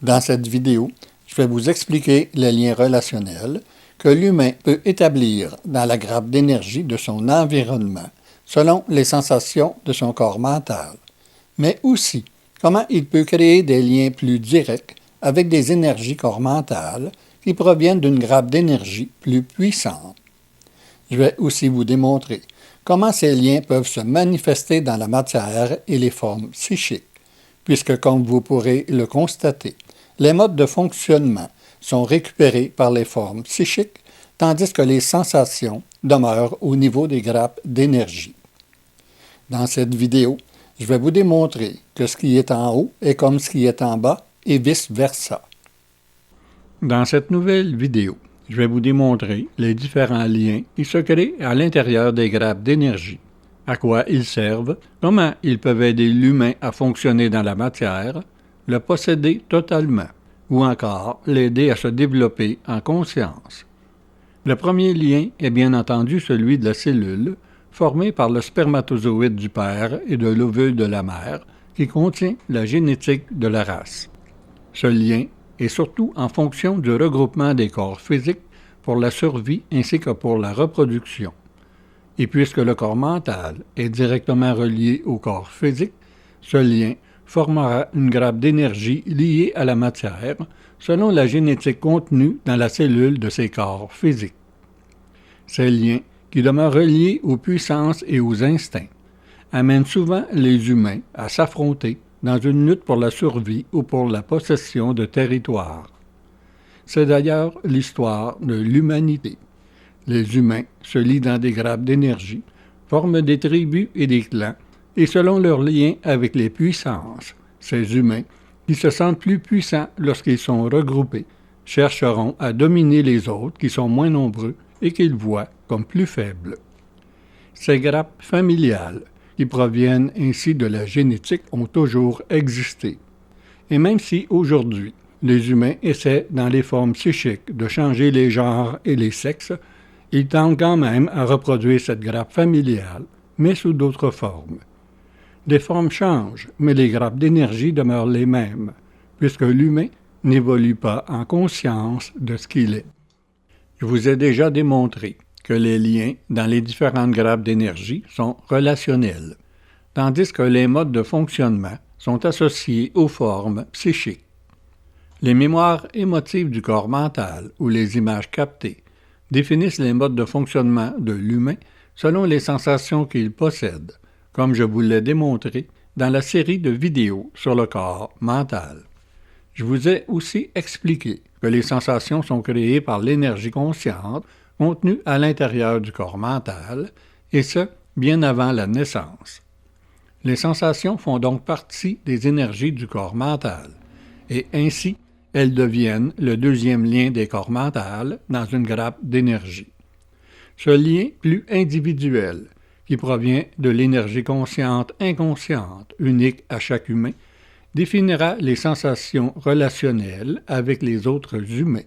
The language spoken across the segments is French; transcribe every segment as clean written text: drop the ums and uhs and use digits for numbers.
Dans cette vidéo, je vais vous expliquer les liens relationnels que l'humain peut établir dans la grappe d'énergie de son environnement selon les sensations de son corps mental, mais aussi comment il peut créer des liens plus directs avec des énergies corps mentales qui proviennent d'une grappe d'énergie plus puissante. Je vais aussi vous démontrer comment ces liens peuvent se manifester dans la matière et les formes psychiques, puisque comme vous pourrez le constater, les modes de fonctionnement sont récupérés par les formes psychiques, tandis que les sensations demeurent au niveau des grappes d'énergie. Dans cette vidéo, je vais vous démontrer que ce qui est en haut est comme ce qui est en bas et vice-versa. Dans cette nouvelle vidéo, je vais vous démontrer les différents liens qui se créent à l'intérieur des grappes d'énergie, à quoi ils servent, comment ils peuvent aider l'humain à fonctionner dans la matière, le posséder totalement, ou encore l'aider à se développer en conscience. Le premier lien est bien entendu celui de la cellule, formée par le spermatozoïde du père et de l'ovule de la mère, qui contient la génétique de la race. Ce lien est surtout en fonction du regroupement des corps physiques pour la survie ainsi que pour la reproduction. Et puisque le corps mental est directement relié au corps physique, ce lien formera une grappe d'énergie liée à la matière selon la génétique contenue dans la cellule de ces corps physiques. Ces liens, qui demeurent reliés aux puissances et aux instincts, amènent souvent les humains à s'affronter dans une lutte pour la survie ou pour la possession de territoires. C'est d'ailleurs l'histoire de l'humanité. Les humains se lient dans des grappes d'énergie, forment des tribus et des clans, et selon leurs liens avec les puissances, ces humains, qui se sentent plus puissants lorsqu'ils sont regroupés, chercheront à dominer les autres qui sont moins nombreux et qu'ils voient comme plus faibles. Ces grappes familiales, qui proviennent ainsi de la génétique, ont toujours existé. Et même si, aujourd'hui, les humains essaient, dans les formes psychiques, de changer les genres et les sexes, ils tendent quand même à reproduire cette grappe familiale, mais sous d'autres formes. Les formes changent, mais les grappes d'énergie demeurent les mêmes, puisque l'humain n'évolue pas en conscience de ce qu'il est. Je vous ai déjà démontré que les liens dans les différentes grappes d'énergie sont relationnels, tandis que les modes de fonctionnement sont associés aux formes psychiques. Les mémoires émotives du corps mental ou les images captées définissent les modes de fonctionnement de l'humain selon les sensations qu'il possède, comme je vous l'ai démontré dans la série de vidéos sur le corps mental. Je vous ai aussi expliqué que les sensations sont créées par l'énergie consciente contenue à l'intérieur du corps mental, et ce, bien avant la naissance. Les sensations font donc partie des énergies du corps mental, et ainsi, elles deviennent le deuxième lien des corps mentaux dans une grappe d'énergie. Ce lien plus individuel, qui provient de l'énergie consciente inconsciente, unique à chaque humain, définira les sensations relationnelles avec les autres humains.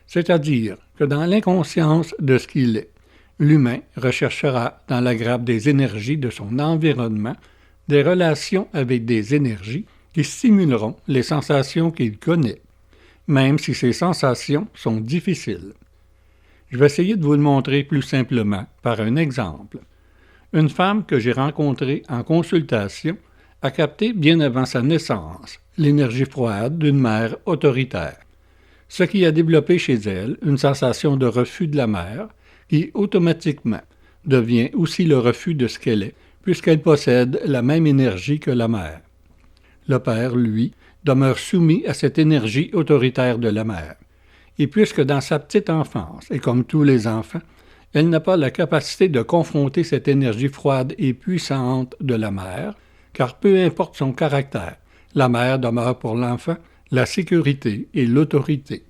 C'est-à-dire que dans l'inconscience de ce qu'il est, l'humain recherchera dans la grappe des énergies de son environnement des relations avec des énergies qui stimuleront les sensations qu'il connaît, même si ces sensations sont difficiles. Je vais essayer de vous le montrer plus simplement par un exemple. Une femme que j'ai rencontrée en consultation a capté bien avant sa naissance l'énergie froide d'une mère autoritaire, ce qui a développé chez elle une sensation de refus de la mère qui, automatiquement, devient aussi le refus de ce qu'elle est, puisqu'elle possède la même énergie que la mère. Le père, lui, demeure soumis à cette énergie autoritaire de la mère. Et puisque dans sa petite enfance, et comme tous les enfants, elle n'a pas la capacité de confronter cette énergie froide et puissante de la mère, car peu importe son caractère, la mère demeure pour l'enfant la sécurité et l'autorité.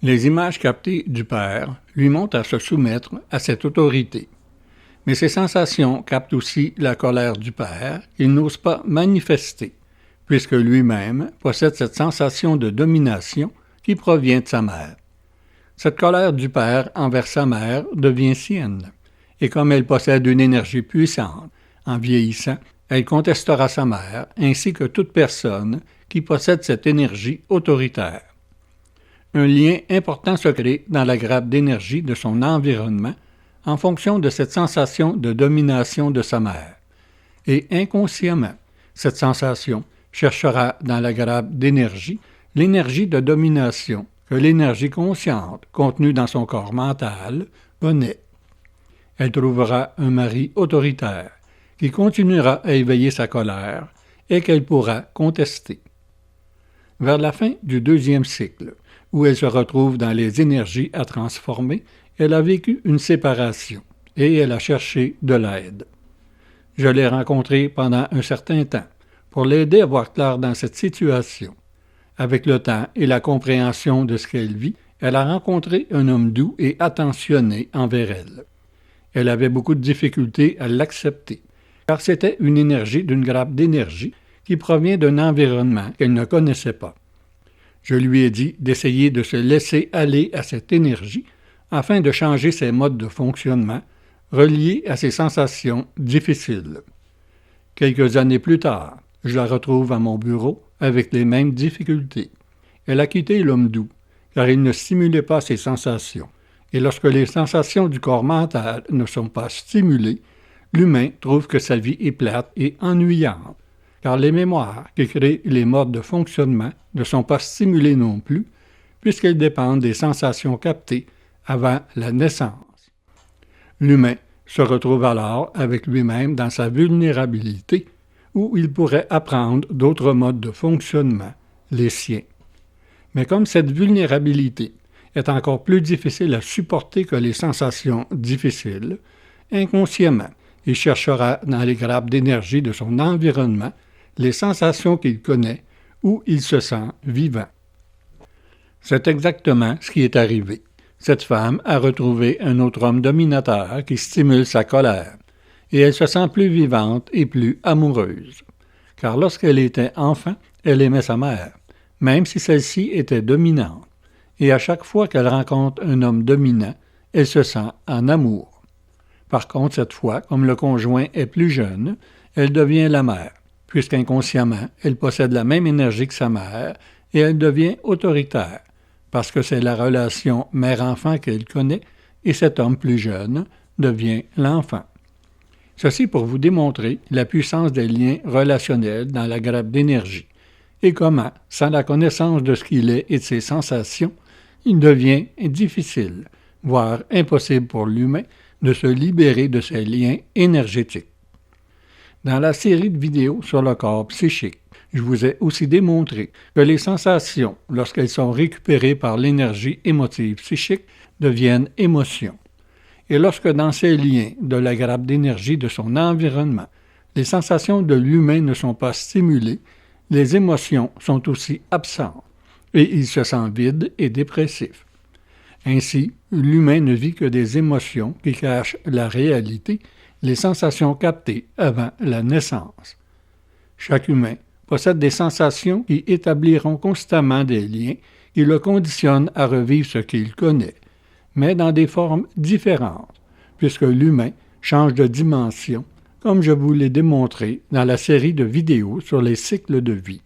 Les images captées du père lui montrent à se soumettre à cette autorité. Mais ces sensations captent aussi la colère du père qu'il n'ose pas manifester, puisque lui-même possède cette sensation de domination qui provient de sa mère. Cette colère du père envers sa mère devient sienne, et comme elle possède une énergie puissante, en vieillissant, elle contestera sa mère ainsi que toute personne qui possède cette énergie autoritaire. Un lien important se crée dans la grappe d'énergie de son environnement en fonction de cette sensation de domination de sa mère. Et inconsciemment, cette sensation cherchera dans la grappe d'énergie l'énergie de domination que l'énergie consciente contenue dans son corps mental connaît. Elle trouvera un mari autoritaire qui continuera à éveiller sa colère et qu'elle pourra contester. Vers la fin du deuxième cycle, où elle se retrouve dans les énergies à transformer, elle a vécu une séparation et elle a cherché de l'aide. Je l'ai rencontrée pendant un certain temps pour l'aider à voir clair dans cette situation. Avec le temps et la compréhension de ce qu'elle vit, elle a rencontré un homme doux et attentionné envers elle. Elle avait beaucoup de difficultés à l'accepter, car c'était une énergie d'une grappe d'énergie qui provient d'un environnement qu'elle ne connaissait pas. Je lui ai dit d'essayer de se laisser aller à cette énergie afin de changer ses modes de fonctionnement reliés à ses sensations difficiles. Quelques années plus tard, je la retrouve à mon bureau avec les mêmes difficultés. Elle a quitté l'homme doux, car il ne stimulait pas ses sensations. Et lorsque les sensations du corps mental ne sont pas stimulées, l'humain trouve que sa vie est plate et ennuyante, car les mémoires qui créent les modes de fonctionnement ne sont pas stimulées non plus, puisqu'elles dépendent des sensations captées avant la naissance. L'humain se retrouve alors avec lui-même dans sa vulnérabilité, où il pourrait apprendre d'autres modes de fonctionnement, les siens. Mais comme cette vulnérabilité est encore plus difficile à supporter que les sensations difficiles, inconsciemment, il cherchera dans les grappes d'énergie de son environnement les sensations qu'il connaît où il se sent vivant. C'est exactement ce qui est arrivé. Cette femme a retrouvé un autre homme dominateur qui stimule sa colère, et elle se sent plus vivante et plus amoureuse. Car lorsqu'elle était enfant, elle aimait sa mère, même si celle-ci était dominante, et à chaque fois qu'elle rencontre un homme dominant, elle se sent en amour. Par contre, cette fois, comme le conjoint est plus jeune, elle devient la mère, puisqu'inconsciemment, elle possède la même énergie que sa mère, et elle devient autoritaire, parce que c'est la relation mère-enfant qu'elle connaît, et cet homme plus jeune devient l'enfant. Ceci pour vous démontrer la puissance des liens relationnels dans la grappe d'énergie, et comment, sans la connaissance de ce qu'il est et de ses sensations, il devient difficile, voire impossible pour l'humain, de se libérer de ces liens énergétiques. Dans la série de vidéos sur le corps psychique, je vous ai aussi démontré que les sensations, lorsqu'elles sont récupérées par l'énergie émotive psychique, deviennent émotions. Et lorsque dans ces liens de la grappe d'énergie de son environnement, les sensations de l'humain ne sont pas stimulées, les émotions sont aussi absentes, et il se sent vide et dépressif. Ainsi, l'humain ne vit que des émotions qui cachent la réalité, les sensations captées avant la naissance. Chaque humain possède des sensations qui établiront constamment des liens qui le conditionnent à revivre ce qu'il connaît, mais dans des formes différentes, puisque l'humain change de dimension, comme je vous l'ai démontré dans la série de vidéos sur les cycles de vie.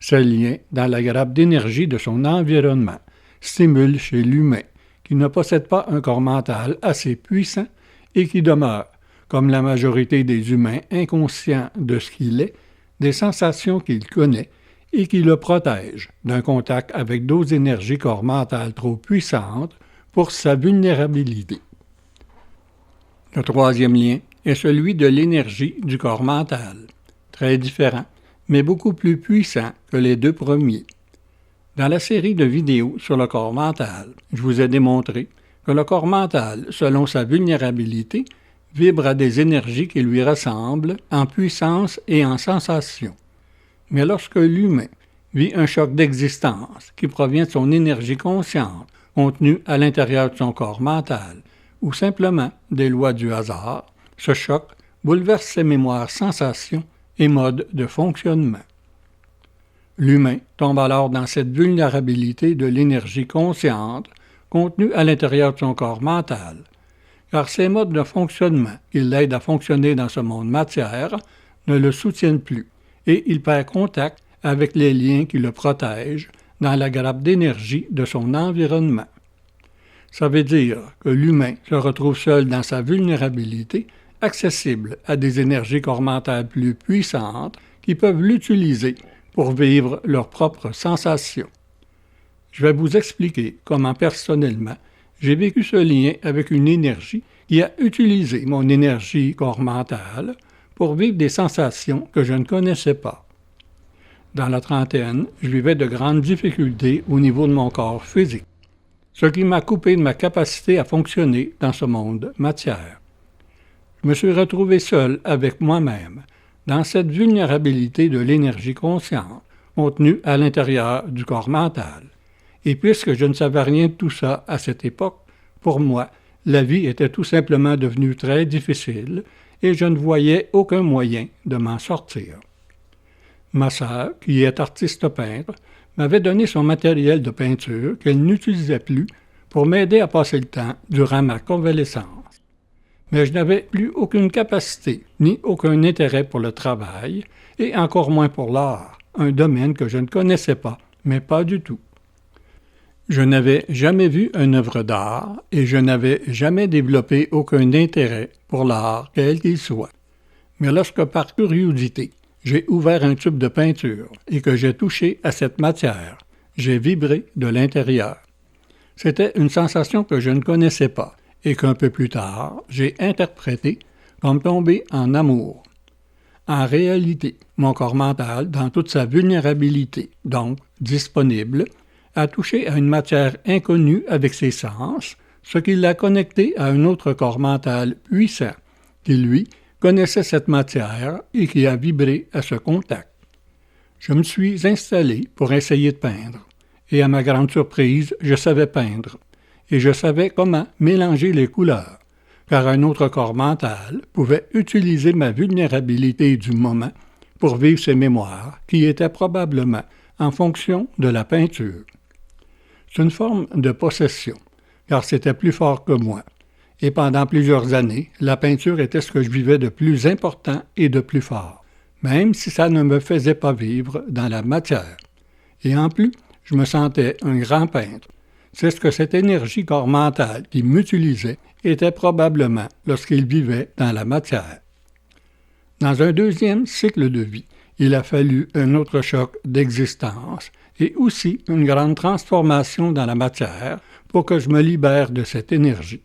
Ce lien dans la grappe d'énergie de son environnement stimule chez l'humain, qui ne possède pas un corps mental assez puissant et qui demeure, comme la majorité des humains inconscients de ce qu'il est, des sensations qu'il connaît et qui le protègent d'un contact avec d'autres énergies corps mentales trop puissantes pour sa vulnérabilité. Le troisième lien est celui de l'énergie du corps mental, très différent, mais beaucoup plus puissant que les deux premiers. Dans la série de vidéos sur le corps mental, je vous ai démontré que le corps mental, selon sa vulnérabilité, vibre à des énergies qui lui ressemblent en puissance et en sensation. Mais lorsque l'humain vit un choc d'existence qui provient de son énergie consciente contenue à l'intérieur de son corps mental, ou simplement des lois du hasard, ce choc bouleverse ses mémoires, sensations et modes de fonctionnement. L'humain tombe alors dans cette vulnérabilité de l'énergie consciente contenue à l'intérieur de son corps mental, car ces modes de fonctionnement qui l'aident à fonctionner dans ce monde matière ne le soutiennent plus, et il perd contact avec les liens qui le protègent dans la grappe d'énergie de son environnement. Ça veut dire que l'humain se retrouve seul dans sa vulnérabilité, accessible à des énergies corps mentales plus puissantes qui peuvent l'utiliser pour vivre leurs propres sensations. Je vais vous expliquer comment personnellement j'ai vécu ce lien avec une énergie qui a utilisé mon énergie corps mentale pour vivre des sensations que je ne connaissais pas. Dans la trentaine, je vivais de grandes difficultés au niveau de mon corps physique, ce qui m'a coupé de ma capacité à fonctionner dans ce monde matière. Je me suis retrouvé seul avec moi-même, dans cette vulnérabilité de l'énergie consciente, contenue à l'intérieur du corps mental. Et puisque je ne savais rien de tout ça à cette époque, pour moi, la vie était tout simplement devenue très difficile et je ne voyais aucun moyen de m'en sortir. Ma sœur, qui est artiste peintre, m'avait donné son matériel de peinture qu'elle n'utilisait plus pour m'aider à passer le temps durant ma convalescence. Mais je n'avais plus aucune capacité ni aucun intérêt pour le travail et encore moins pour l'art, un domaine que je ne connaissais pas, mais pas du tout. Je n'avais jamais vu une œuvre d'art et je n'avais jamais développé aucun intérêt pour l'art, quel qu'il soit. Mais lorsque par curiosité, j'ai ouvert un tube de peinture et que j'ai touché à cette matière, j'ai vibré de l'intérieur. C'était une sensation que je ne connaissais pas et qu'un peu plus tard, j'ai interprétée comme tomber en amour. En réalité, mon corps mental, dans toute sa vulnérabilité, donc disponible, a touché à une matière inconnue avec ses sens, ce qui l'a connecté à un autre corps mental puissant, qui, lui, connaissait cette matière et qui a vibré à ce contact. Je me suis installé pour essayer de peindre, et à ma grande surprise, je savais peindre, et je savais comment mélanger les couleurs, car un autre corps mental pouvait utiliser ma vulnérabilité du moment pour vivre ses mémoires, qui étaient probablement en fonction de la peinture. C'est une forme de possession, car c'était plus fort que moi. Et pendant plusieurs années, la peinture était ce que je vivais de plus important et de plus fort, même si ça ne me faisait pas vivre dans la matière. Et en plus, je me sentais un grand peintre. C'est ce que cette énergie corps mentale qui m'utilisait était probablement lorsqu'il vivait dans la matière. Dans un deuxième cycle de vie, il a fallu un autre choc d'existence et aussi une grande transformation dans la matière pour que je me libère de cette énergie.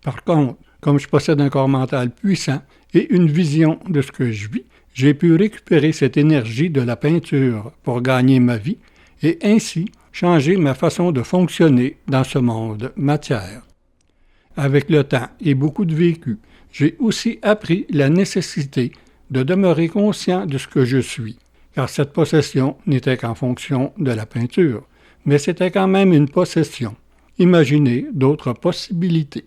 Par contre, comme je possède un corps mental puissant et une vision de ce que je vis, j'ai pu récupérer cette énergie de la peinture pour gagner ma vie et ainsi changer ma façon de fonctionner dans ce monde matière. Avec le temps et beaucoup de vécu, j'ai aussi appris la nécessité de demeurer conscient de ce que je suis, car cette possession n'était qu'en fonction de la peinture, mais c'était quand même une possession. Imaginez d'autres possibilités.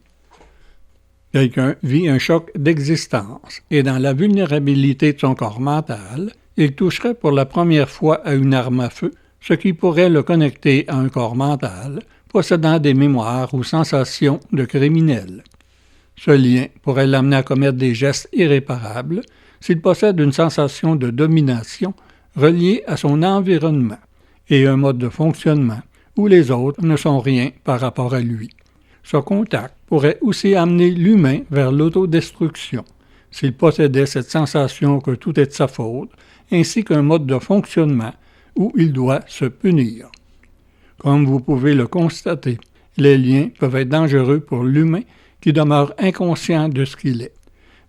Quelqu'un vit un choc d'existence et dans la vulnérabilité de son corps mental, il toucherait pour la première fois à une arme à feu, ce qui pourrait le connecter à un corps mental possédant des mémoires ou sensations de criminel. Ce lien pourrait l'amener à commettre des gestes irréparables s'il possède une sensation de domination reliée à son environnement et un mode de fonctionnement où les autres ne sont rien par rapport à lui. Ce contact pourrait aussi amener l'humain vers l'autodestruction s'il possédait cette sensation que tout est de sa faute, ainsi qu'un mode de fonctionnement où il doit se punir. Comme vous pouvez le constater, les liens peuvent être dangereux pour l'humain qui demeure inconscient de ce qu'il est,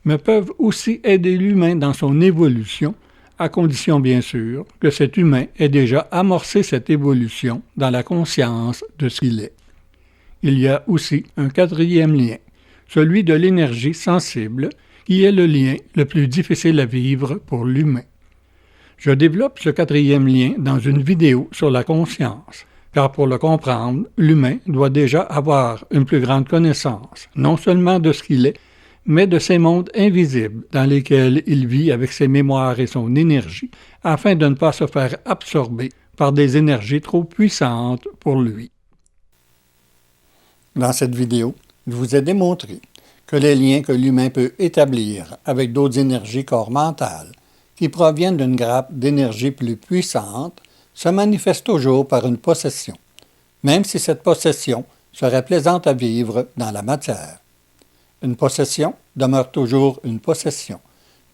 mais peuvent aussi aider l'humain dans son évolution, à condition bien sûr que cet humain ait déjà amorcé cette évolution dans la conscience de ce qu'il est. Il y a aussi un quatrième lien, celui de l'énergie sensible, qui est le lien le plus difficile à vivre pour l'humain. Je développe ce quatrième lien dans une vidéo sur la conscience, car pour le comprendre, l'humain doit déjà avoir une plus grande connaissance, non seulement de ce qu'il est, mais de ces mondes invisibles dans lesquels il vit avec ses mémoires et son énergie, afin de ne pas se faire absorber par des énergies trop puissantes pour lui. Dans cette vidéo, je vous ai démontré que les liens que l'humain peut établir avec d'autres énergies corps mentales, qui proviennent d'une grappe d'énergie plus puissante se manifestent toujours par une possession, même si cette possession serait plaisante à vivre dans la matière. Une possession demeure toujours une possession,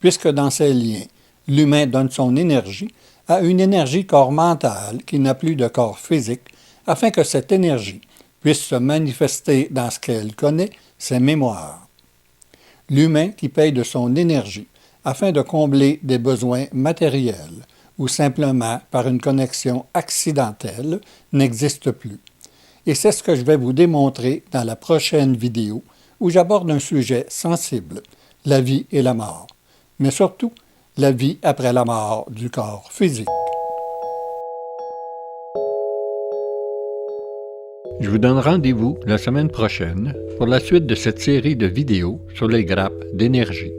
puisque dans ses liens, l'humain donne son énergie à une énergie corps mentale qui n'a plus de corps physique, afin que cette énergie puisse se manifester dans ce qu'elle connaît, ses mémoires. L'humain qui paye de son énergie afin de combler des besoins matériels ou simplement par une connexion accidentelle n'existe plus. Et c'est ce que je vais vous démontrer dans la prochaine vidéo où j'aborde un sujet sensible, la vie et la mort, mais surtout la vie après la mort du corps physique. Je vous donne rendez-vous la semaine prochaine pour la suite de cette série de vidéos sur les grappes d'énergie.